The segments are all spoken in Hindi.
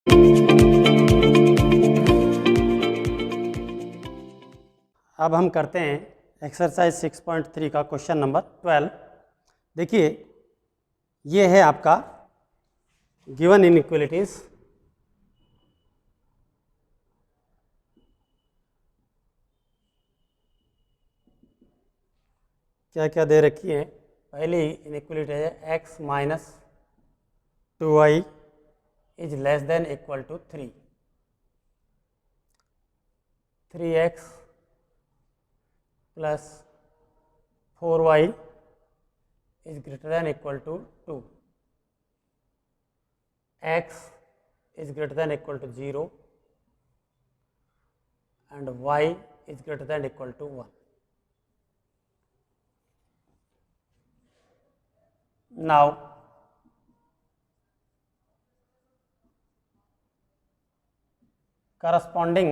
अब हम करते हैं एक्सरसाइज 6.3 का क्वेश्चन नंबर 12। देखिए, ये है आपका गिवन इनइक्वलिटीज। क्या क्या दे रखी है। पहली इनइक्वलिटी है x minus 2y is less than equal to 3, 3x plus 4y is greater than equal to 2, x is greater than equal to 0 and y is greater than equal to 1. Now corresponding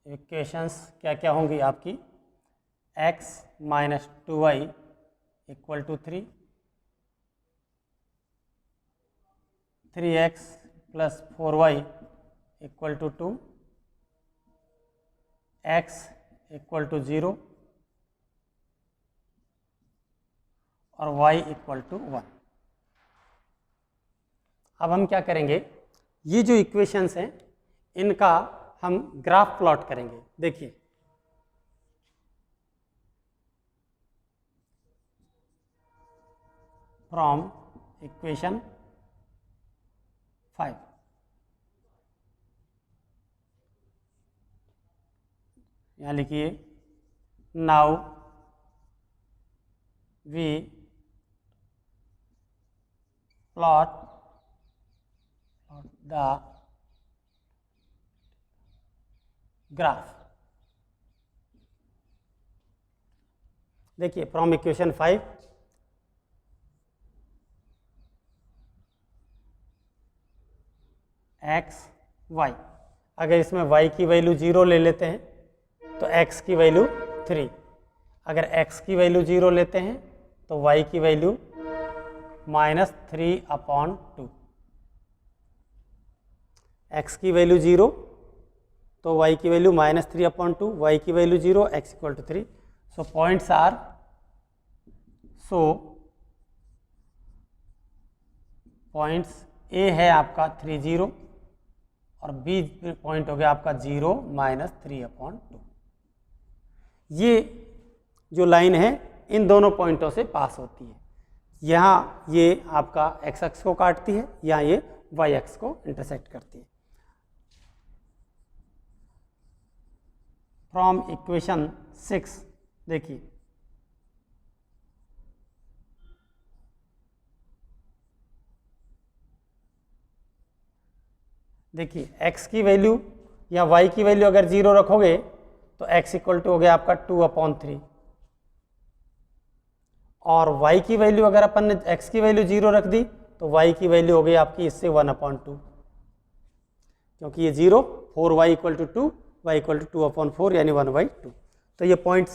equations क्या क्या होंगी आपकी। x minus 2y equal to 3, 3x plus 4y equal to 2, x equal to 0 और y इक्वल टू 1। अब हम क्या करेंगे, ये जो इक्वेशंस हैं इनका हम ग्राफ प्लॉट करेंगे। देखिए, फ्रॉम इक्वेशन 5 यहाँ लिखिए, now we plot the graph. देखिए, फ्रॉम इक्वेशन 5 x y, अगर इसमें y की वैल्यू 0 ले लेते हैं तो x की वैल्यू 3, अगर x की वैल्यू 0 लेते हैं तो y की वैल्यू -3/2, x की वैल्यू 0 तो y की वैल्यू -3/2, y की value 0, x equal to 3। So points are, so points A है आपका 3 0 और B पॉइंट हो गया आपका 0 -3/2। ये जो लाइन है इन दोनों पॉइंटों से पास होती है। यहाँ ये आपका x अक्ष को काटती है, यहाँ ये y अक्ष को इंटरसेक्ट करती है। फ्रॉम इक्वेशन 6 देखिए, x की वैल्यू या y की वैल्यू अगर 0 रखोगे तो x इक्वल टू हो गया आपका 2/3, और y की वैल्यू अगर अपन ने x की वैल्यू 0 रख दी तो y की वैल्यू हो गई आपकी इससे 1/2, क्योंकि ये 0, 4y equal to 2, y equal to 2/4 यानी 1/2। तो ये पॉइंट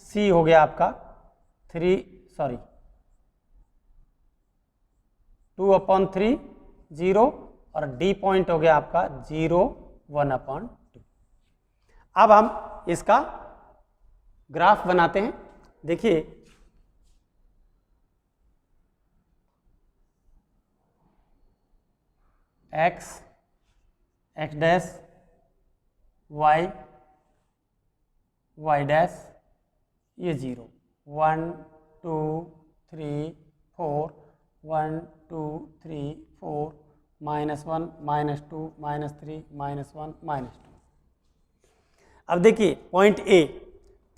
C हो गया आपका 2/3 0 और D पॉइंट हो गया आपका 0 1/2। अब हम इसका ग्राफ बनाते हैं। देखिए, x डैश, y डैश, ये 0, 1 2 3 4, 1 2 3 4, -1 -2 -3 -1 -2। अब देखिए पॉइंट A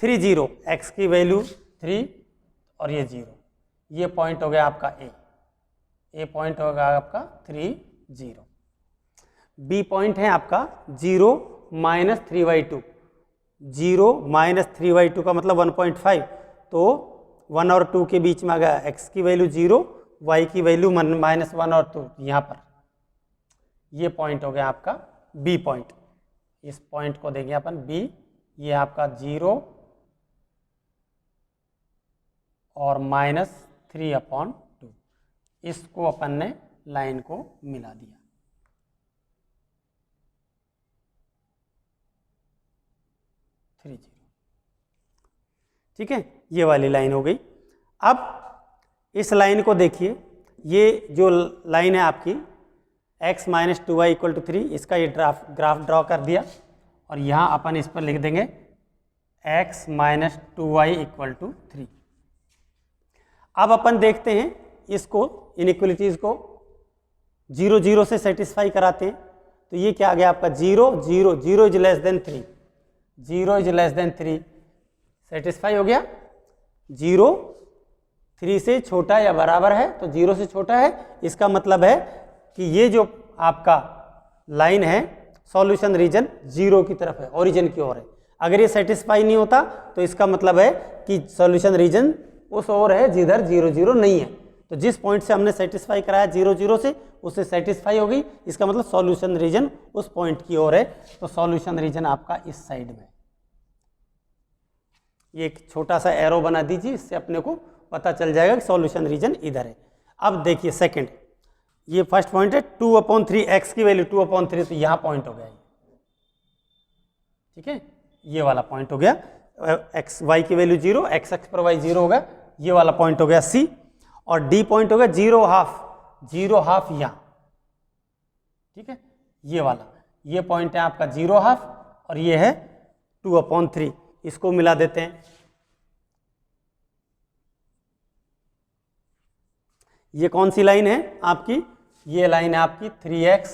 3 0, x की वैल्यू 3 और ये 0, ये पॉइंट हो गया आपका A पॉइंट होगा आपका 3 0। B पॉइंट है आपका 0 -3/2, 0 -3/2 का मतलब 1.5, तो 1 और 2 के बीच में आ गया। x की वैल्यू 0, y की वैल्यू -1 और 2, यहाँ पर ये पॉइंट हो गया आपका B पॉइंट। इस पॉइंट को देंगे अपन B, ये आपका 0 और -3/2। इसको अपन ने लाइन को मिला दिया। ठीक है, ये वाली लाइन हो गई। अब इस लाइन को देखिए, ये जो लाइन है आपकी x - 2y = 3, इसका ये ग्राफ ड्रॉ कर दिया और यहाँ अपन इस पर लिख देंगे x - 2y = 3। अब अपन देखते हैं इसको, इनइक्वलिटीज को 0 0 से सेटिस्फाई कराते हैं। तो ये क्या आ गया आपका 0 0 0 is less then 3, 0 is less then 3 satisfy हो गया। 0 3 से छोटा या बराबर है, तो 0 से छोटा है, इसका मतलब है कि ये जो आपका लाइन है सॉल्यूशन रीजन 0 की तरफ है, ओरिजिन की ओर है। अगर ये सेटिस्फाई नहीं होता तो इसका मतलब है कि सॉल्यूशन रीजन उस ओर है जिधर 0 0 नहीं है। तो जिस पॉइंट से हमने सेटिस्फाई कराया 0 0 से, उससे सेटिस्फाई हो गई, इसका मतलब सॉल्यूशन रीजन उस पॉइंट की ओर है। तो सॉल्यूशन रीजन आपका इस साइड में। ये एक छोटा सा एरो बना दीजिए, इससे अपने को पता चल जाएगा कि सॉल्यूशन रीजन इधर है। अब देखिए सेकंड, ये फर्स्ट पॉइंट है 2/3, x की वैल्यू 2/3, तो यहाँ पॉइंट हो गया। ठीक है, ये वाला पॉइंट हो गया, x y की वैल्यू 0, x अक्ष पर y 0 होगा, ये वाला पॉइंट हो गया C। और D पॉइंट हो गया 0.5 यहाँ। ठीक है, ये वाला, ये पॉइंट है आपका 0.5 और ये है 2/3, इसको मिला देते हैं। ये कौन सी लाइन है आपकी? ये लाइन है आपकी 3x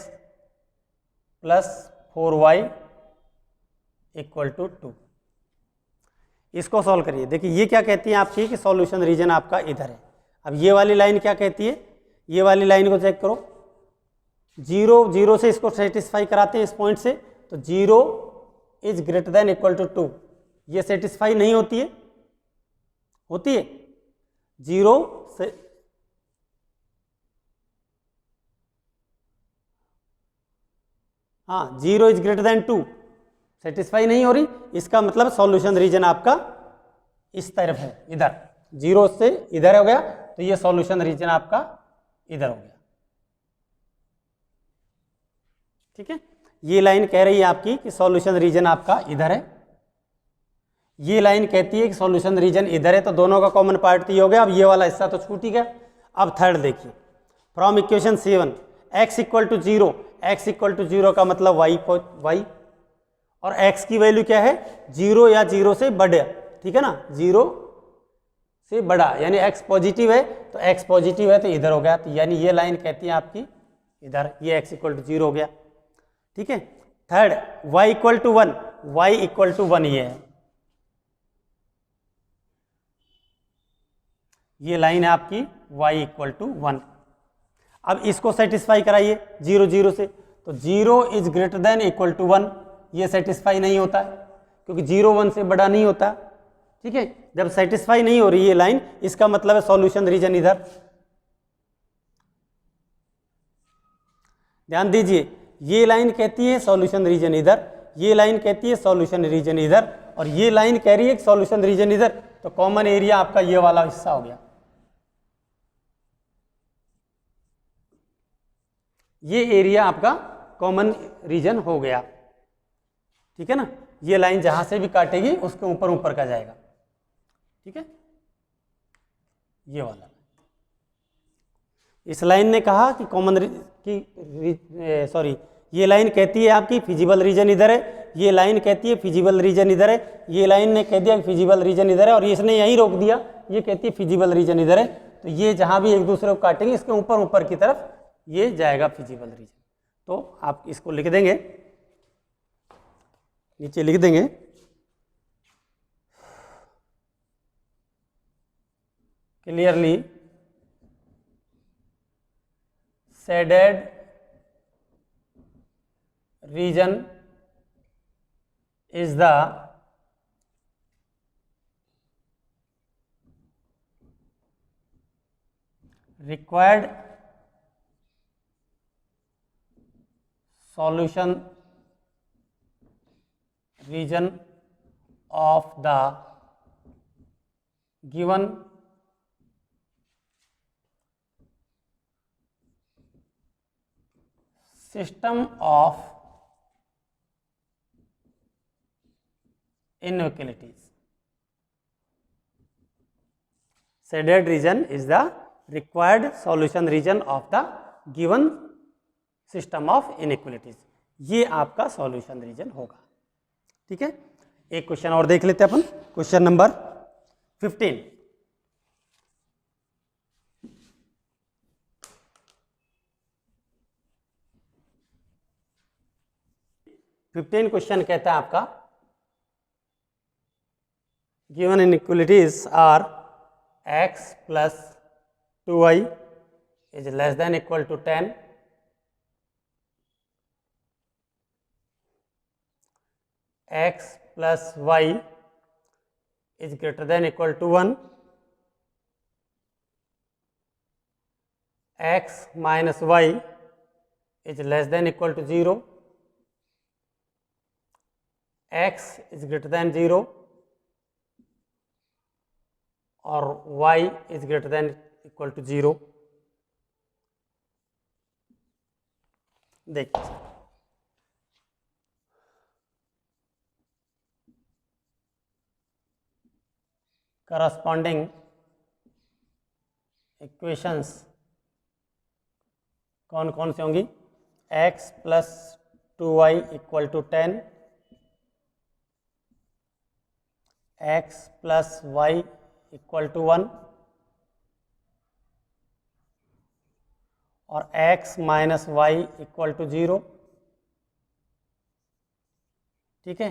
+ 4y = 2। इसको सॉल्व करिए। देखिए ये क्या कहती है आपकी कि सॉल्यूशन रीजन आपका इधर है। अब ये वाली लाइन क्या कहती है? ये वाली लाइन को चेक करो, 0 0 से इसको सेटिस्फाई कराते हैं इस पॉइंट से, तो 0 is greater than equal to 2। ये सेटिस्फाई नहीं होती है, होती है 0 से, हाँ 0 इज ग्रेटर देन 2 सेटिस्फाई नहीं हो रही, इसका मतलब सॉल्यूशन रीजन आपका इस तरफ है, इधर 0 से इधर हो गया, तो ये सॉल्यूशन रीजन आपका इधर हो गया। ठीक है, ये लाइन कह रही है आपकी कि सॉल्यूशन रीजन आपका इधर है, ये लाइन कहती है कि सॉल्यूशन रीजन इधर है, तो दोनों का कॉमन पार्ट हो गया। अब ये वाला हिस्सा तो छूट ही गया। अब थर्ड देखिए, फ्रॉम इक्वेशन 7 x = 0, x = 0 का मतलब y, और x की वैल्यू क्या है? 0 या 0 से बड़ा, ठीक है ना, 0 से बड़ा, यानी x पॉजिटिव है, तो x पॉजिटिव है तो इधर हो गया। तो यानी ये लाइन कहती है आपकी इधर, ये x = 0 हो गया। ठीक है, थर्ड y = 1, y = 1 ये है, ये लाइन है आपकी y = 1। अब इसको सेटिस्फाई कराइए 0 0 से, तो 0 is greater than equal to 1, ये सेटिस्फाई नहीं होता है क्योंकि 0 1 से बड़ा नहीं होता। ठीक है, जब सेटिस्फाई नहीं हो रही ये लाइन, इसका मतलब है सॉल्यूशन रीजन इधर। ध्यान दीजिए, ये लाइन कहती है सॉल्यूशन रीजन इधर, ये लाइन कहती है सॉल्यूशन रीजन इधर, और ये लाइन कह रही है सॉल्यूशन रीजन इधर, तो कॉमन एरिया आपका ये वाला हिस्सा हो गया। ये एरिया आपका कॉमन रीजन हो गया। ठीक है ना, ये लाइन जहां से भी काटेगी उसके ऊपर ऊपर का जाएगा। ठीक है, ये वाला, इस लाइन ने कहा कि कॉमन ये लाइन कहती है आपकी फिजिबल रीजन इधर है, ये लाइन कहती है फिजिबल रीजन इधर है, ये लाइन ने कह दिया फिजिबल रीजन इधर है, और इसने यहीं रोक दिया, ये कहती है फिजिबल रीजन इधर है। तो ये जहां भी एक दूसरे को काटेंगे इसके ऊपर ऊपर की तरफ ये जाएगा फिजिबल रीजन। तो आप इसको लिख देंगे, नीचे लिख देंगे, clearly shaded region is the required solution region of the given system of inequalities. Shaded region is the required solution region of the given system of inequalities. ये आपका सॉल्यूशन रीजन होगा. ठीक है, एक क्वेश्चन और देख लेते हैं अपन. Question number 15. क्वेश्चन कहता है आपका given inequalities are x plus 2y is less than equal to 10, x plus y is greater than equal to 1, x minus y is less than equal to 0, x is greater than 0 or y is greater than equal to 0. देखिए करस्पॉन्डिंग इक्वेशंस कौन कौन से होंगी? x plus 2y equal to 10, x plus y equal to 1 और x minus y equal to 0. ठीक है,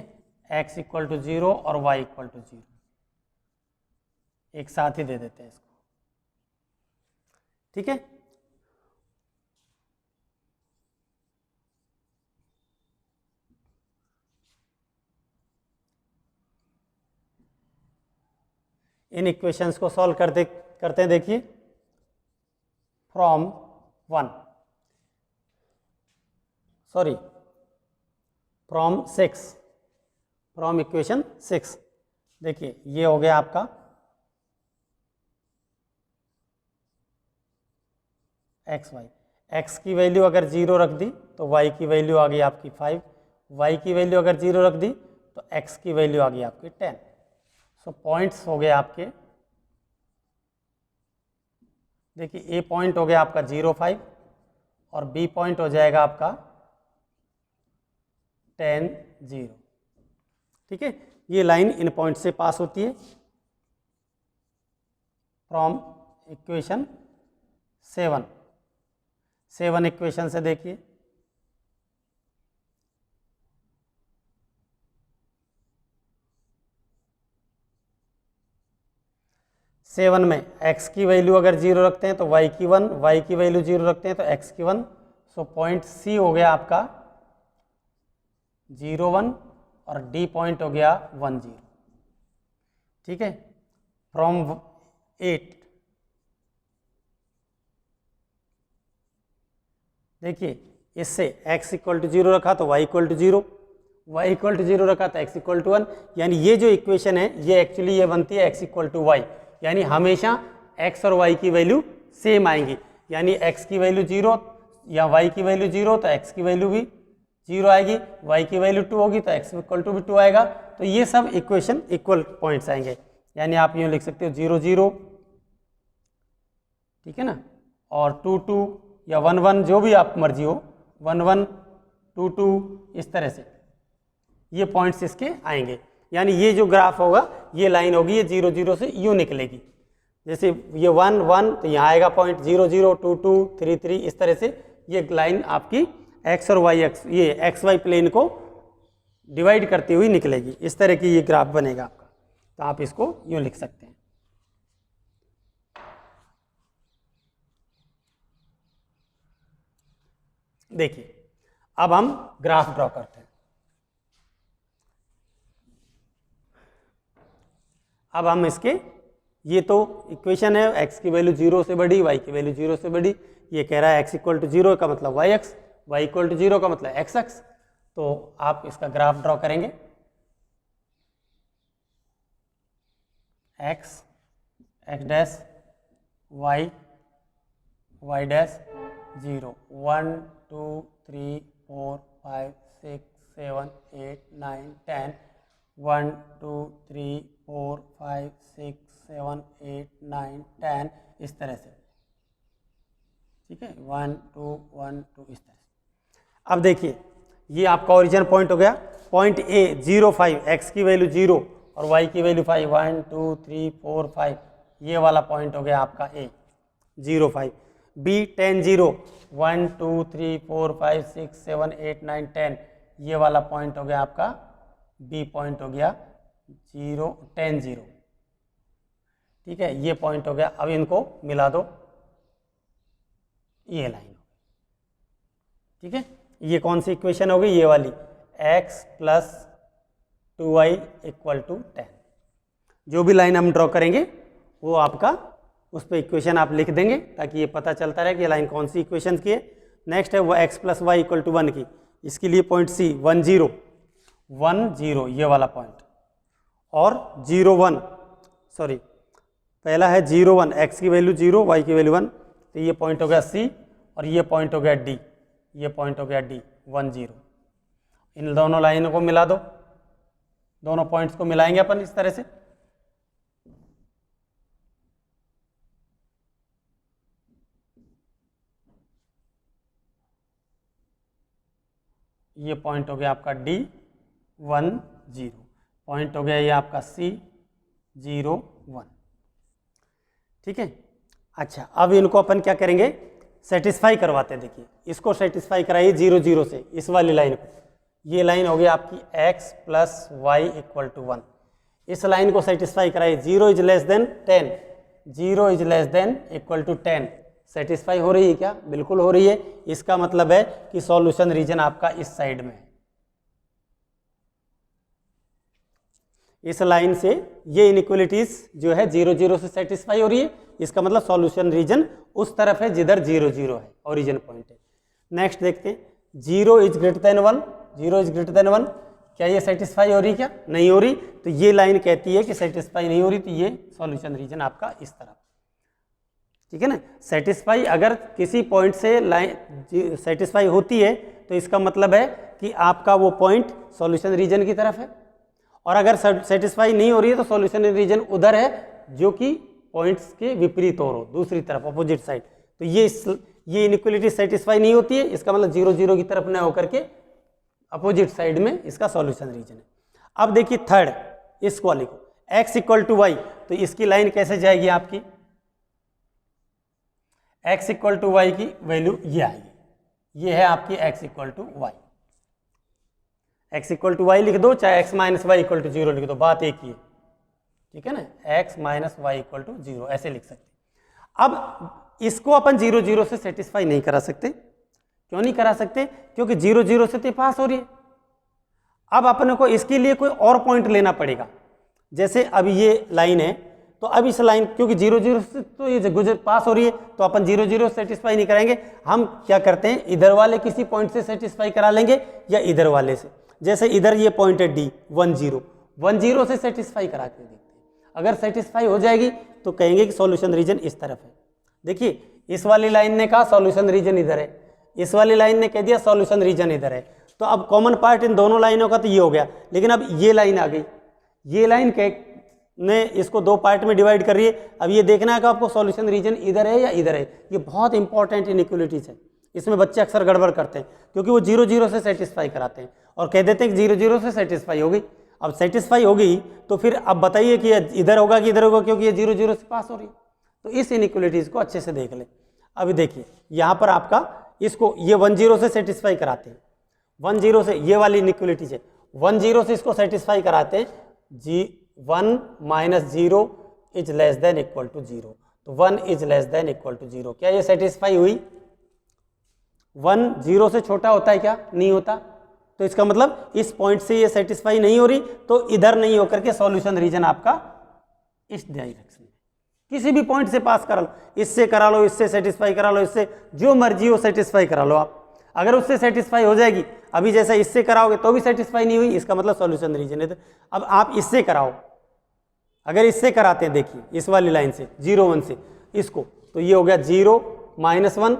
x equal to 0 और y equal to 0 एक साथ ही दे देते हैं इसको. ठीक है, इन इक्वेशंस को सॉल्व करते हैं. देखिए फ्रॉम इक्वेशन 6. देखिए ये हो गया आपका xy. x की वैल्यू अगर 0 रख दी तो y की वैल्यू आ गई आपकी 5, y की वैल्यू अगर 0 रख दी तो x की वैल्यू आ गई आपकी 10. सो पॉइंट्स हो गए आपके. देखिए ए पॉइंट हो गया आपका 0,5 और बी पॉइंट हो जाएगा आपका 10,0. ठीक है, ये लाइन इन पॉइंट से पास होती है. फ्रॉम इक्वेशन 7 इक्वेशन से देखिए सेवन में x की वैल्यू अगर 0 रखते हैं तो y की 1, y की वैल्यू 0 रखते हैं तो x की 1. सो पॉइंट C हो गया आपका 0,1 और D पॉइंट हो गया 1,0. ठीक है, फ्रॉम 8 देखिए इससे x इक्वल टू 0 रखा तो y equal to 0, y equal to 0 रखा तो x इक्वल टू 1. यानी ये जो इक्वेशन है ये एक्चुअली ये बनती है x इक्वल टू y. यानी हमेशा x और y की वैल्यू सेम आएंगी. यानी x की वैल्यू 0 या y की वैल्यू 0 तो x की वैल्यू भी 0 आएगी, y की वैल्यू 2 होगी तो x इक्वल टू भी 2 आएगा. तो ये सब इक्वेशन इक्वल पॉइंट्स आएंगे. यानी आप यूँ लिख सकते हो 0 0, ठीक है ना, और 2 2 या 1 1 जो भी आप मर्जी हो, 1 1 2 2 इस तरह से ये पॉइंट्स इसके आएंगे. यानी ये जो ग्राफ होगा ये लाइन होगी ये 0 0 से यूँ निकलेगी. जैसे ये 1 1 तो यहाँ आएगा पॉइंट 0 0 2 2 3 3 इस तरह से ये लाइन आपकी x और y ये एक्स वाई प्लेन को डिवाइड करती हुई निकलेगी. इस तरह की ये ग्राफ बनेगा आपका. तो आप इसको यूँ लिख सकते हैं. देखिए अब हम ग्राफ ड्रॉ करते हैं. अब हम इसके ये तो इक्वेशन है x की वैल्यू 0 से बड़ी, y की वैल्यू 0 से बड़ी. ये कह रहा है x इक्वल टू 0 का मतलब yx, y इक्वल टू 0 का मतलब xx. तो आप इसका ग्राफ ड्रॉ करेंगे. x x dash y y dash 0 1 2 3 4 5 6 7 8 9 10 1 2 3 4 5 6 7 8 9 10 इस तरह से, ठीक है, 1 2 1 2 इस तरह से। अब देखिए ये आपका ओरिजिन पॉइंट हो गया, पॉइंट ए 0 5, एक्स की वैल्यू 0 और वाई की वैल्यू 5, 1 2 3 4 5, ये वाला पॉइंट हो गया आपका ए 0 5। बी 10 0, 1 2 3 4 5 6 7 8 9 10, ये वाला पॉइंट हो गया आपका बी पॉइंट हो गया 0 10 0, ठीक है, ये पॉइंट हो गया। अब इनको मिला दो, ये लाइन हो गई, ठीक है। ये कौन सी इक्वेशन हो गई, ये वाली, x plus 2y equal to 10। जो भी लाइन हम ड्रॉ करेंगे वो आपका उस पर इक्वेशन आप लिख देंगे ताकि ये पता चलता रहे कि ये लाइन कौन सी इक्वेशन की है। नेक्स्ट है वो x plus Y equal to 1 की, इसके लिए पॉइंट सी 1 0 1 0 ये वाला पॉइंट, और 0 1 सॉरी पहला है 0 1, x की वैल्यू 0 y की वैल्यू 1, तो ये पॉइंट हो गया सी, और ये पॉइंट हो गया डी, ये पॉइंट हो गया डी 1 0। इन दोनों लाइनों को मिला दो, दोनों पॉइंट्स को मिलाएंगे अपन इस तरह से, ये पॉइंट हो गया आपका डी 1 0, पॉइंट हो गया ये आपका सी 0 1, ठीक है। अच्छा अब इनको अपन क्या करेंगे, सेटिस्फाई करवाते हैं। देखिए इसको सेटिस्फाई कराइए 0 0 से, इस वाली लाइन को, ये लाइन हो गई आपकी x plus Y equal to 1, इस लाइन को सेटिस्फाई कराइए 0 is less than 10, 0 is less than equal to 10, satisfy हो रही है क्या, बिल्कुल हो रही है। इसका मतलब है कि सॉल्यूशन रीजन आपका इस साइड में है, इस लाइन से ये इनइक्वलिटीज जो है 0 0 से सेटिस्फाई हो रही है, इसका मतलब सॉल्यूशन रीजन उस तरफ है जिधर 0 0 है, ओरिजिन पॉइंट है। नेक्स्ट देखते हैं, 0 is greater then 1, 0 is greater then 1, क्या ये सेटिस्फाई हो रही है, क्या नहीं हो रही, तो ये लाइन कहती है कि सेटिस्फाई नहीं हो रही, तो ये सॉल्यूशन रीजन आपका इस तरफ, ठीक है ना। सेटिस्फाई अगर किसी पॉइंट से लाइन सेटिस्फाई होती है तो इसका मतलब है कि आपका वो पॉइंट सॉल्यूशन रीजन की तरफ है, और अगर सेटिस्फाई नहीं हो रही है तो सॉल्यूशन रीजन उधर है जो कि पॉइंट्स के विपरीत और हो, दूसरी तरफ अपोजिट साइड। तो ये इनइक्वलिटी सेटिस्फाई नहीं होती है, इसका मतलब 0 0 की तरफ न होकर के अपोजिट साइड में इसका सॉल्यूशन रीजन है। अब देखिए थर्ड, इसको वाले को x इक्वल टू वाई, तो इसकी लाइन कैसे जाएगी आपकी, x इक्वल टू वाई की वैल्यू ये आएगी, ये है आपकी x equal to Y, x equal to Y लिख दो, चाहे x minus Y equal to 0 लिख दो, बात एक ही है, ठीक है ना, x minus Y equal to 0 ऐसे लिख सकते। अब इसको अपन 0 0 से सेटिस्फाई नहीं करा सकते, क्यों नहीं करा सकते, क्योंकि 0 0 से तो पास हो रही है। अब अपन को इसके लिए कोई और पॉइंट लेना पड़ेगा, जैसे अब ये लाइन है, तो अब इस लाइन क्योंकि 0 0 से तो ये गुजर पास हो रही है, तो अपन 0 0 सेटिस्फाई नहीं कराएंगे, हम क्या करते हैं इधर वाले किसी पॉइंट से सेटिस्फाई करा लेंगे या इधर वाले से, जैसे इधर ये पॉइंट है डी 1 0, 1 0 से सेटिस्फाई करा के देखते हैं, अगर सेटिस्फाई हो जाएगी तो कहेंगे कि सॉल्यूशन रीजन इस तरफ है। देखिए इस वाली लाइन ने कहा सॉल्यूशन रीजन इधर है, इस वाली लाइन ने कह दिया सॉल्यूशन रीजन इधर है, तो अब कॉमन पार्ट इन दोनों लाइनों का तो ये हो गया, लेकिन अब ये लाइन आ गई, ये लाइन ने इसको दो पार्ट में डिवाइड कर रही है। अब ये देखना है कि आपको सॉल्यूशन रीजन इधर है या इधर है, ये बहुत इंपॉर्टेंट इनइक्वलिटीज है, इसमें बच्चे अक्सर गड़बड़ करते हैं क्योंकि वो 0 0 से सेटिस्फाई कराते हैं और कह देते हैं कि 0 0 से सेटिस्फाई हो गई। अब सेटिस्फाई हो गई तो फिर अब बताइए कि इधर होगा कि इधर होगा, क्योंकि ये 0 0 से पास हो रही है। तो इस इनइक्वलिटीज को अच्छे से देख लें। अभी देखिए यहाँ पर आपका इसको ये 1 0 से सेटिस्फाई कराते हैं, 1 0 से ये वाली इनइक्वलिटीज है, 1 0 से इसको सेटिस्फाई कराते हैं, जी 1 minus 0 is less than equal to 0, तो 1 is less than equal to 0, क्या ये सेटिस्फाई हुई? 1 0 से छोटा होता है क्या? नहीं होता, तो इसका मतलब इस पॉइंट से ये सेटिस्फाई नहीं हो रही, तो इधर नहीं होकर के सॉल्यूशन रीजन आपका इस डायरेक्शन में किसी भी पॉइंट से पास करा लो, इससे करा लो, इससे सेटिस्फाई करा लो, इससे जो मर्जी हो सेटिस्फाई करा लो आप, अगर उससे सेटिस्फाई हो जाएगी। अभी जैसा इससे कराओगे तो भी सेटिस्फाई नहीं हुई, इसका मतलब सॉल्यूशन रीजन है। अब आप इससे कराओ, अगर इससे कराते हैं, देखिए इस वाली लाइन से 0 1 से इसको, तो ये हो गया 0 minus 1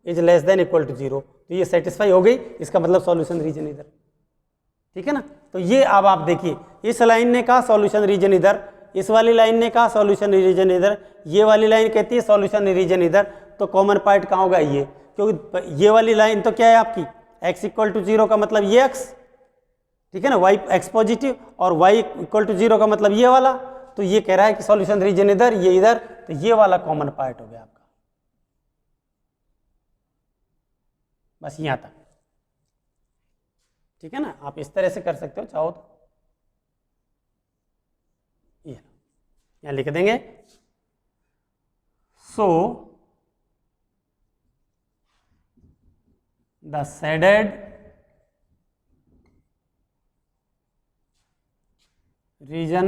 is less than equal to 0, तो ये सेटिस्फाई हो गई, इसका मतलब सॉल्यूशन रीजन इधर, ठीक है ना। तो ये अब आप देखिए, इस लाइन ने कहा सॉल्यूशन रीजन इधर, इस वाली लाइन ने कहा सॉल्यूशन रीजन इधर, ये वाली लाइन कहती है सॉल्यूशन रीजन इधर, तो कॉमन पार्ट कहाँ होगा ये, क्योंकि ये वाली लाइन तो क्या है आपकी x इक्वल टू 0 का मतलब ये x, ठीक है ना, y x पॉजिटिव, और y इक्वल टू 0 का मतलब ये वाला, तो ये कह रहा है कि सॉल्यूशन रीजन इधर, ये इधर, तो ये वाला कॉमन पार्ट हो गया आपका, बस यहां तक, ठीक है ना। आप इस तरह से कर सकते हो चाहो तो, ये यहां लिख देंगे, so the shaded region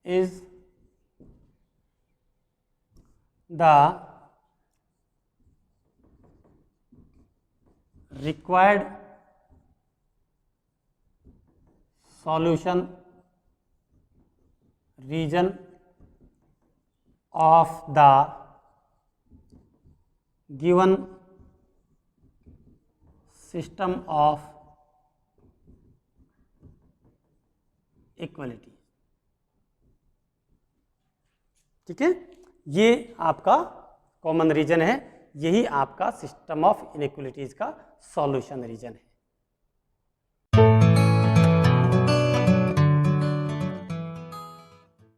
is the required solution region of the given system of equality, ठीक है। ये आपका कॉमन रीजन है, यही आपका सिस्टम ऑफ इनइक्वलिटीज का सॉल्यूशन रीजन है।